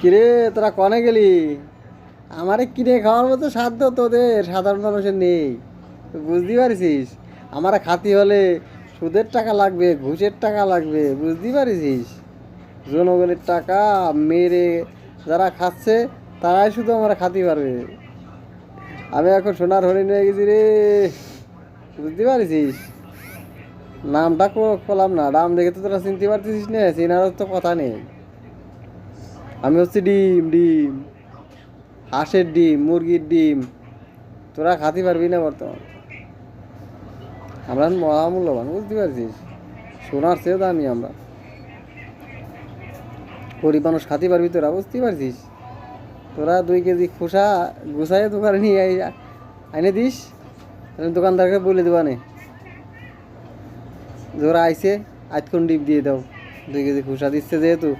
কিরে তোরা কনে গেলি? আমারে কিনে খাওয়ার মতো সাধ্য তোদের সাধারণ মানুষের নেই, বুঝতে পারছিস? আমারা খাতি হলে সুদের টাকা লাগবে, ঘুষের টাকা লাগবে, বুঝতে পারছিস? জনগণের টাকা মেরে যারা খাচ্ছে তারাই শুধু আমরা খাতি পারবে। আমি এখন সোনার হরিণ হয়ে গেছি রে, বুঝতে পারছিস? নামটা করলাম না, নাম দেখে তো তোরা চিনতে পারতেছিস না, চেনার তো কথা নেই। আমি হচ্ছে ডিম ডিম, হাঁসের ডিম, মুরগির ডিম, তোরা খাতে পারবি না বর্তমান। আমরা মহামূল্যবান, বুঝতে পারছিস? সোনার চেয়েও দামি আমরা। গরিব মানুষ খাতে পারবি তোরা, বুঝতে পারছিস? তোরা 2 কেজি খোসা গুছাইয়ে দোকানে নিয়ে আইনে দিস, দোকানদারকে বলে দেবানে যে ওরা আইসে আজক্ষণ ডিম দিয়ে দাও, 2 কেজি খোসা দিচ্ছে যেহেতু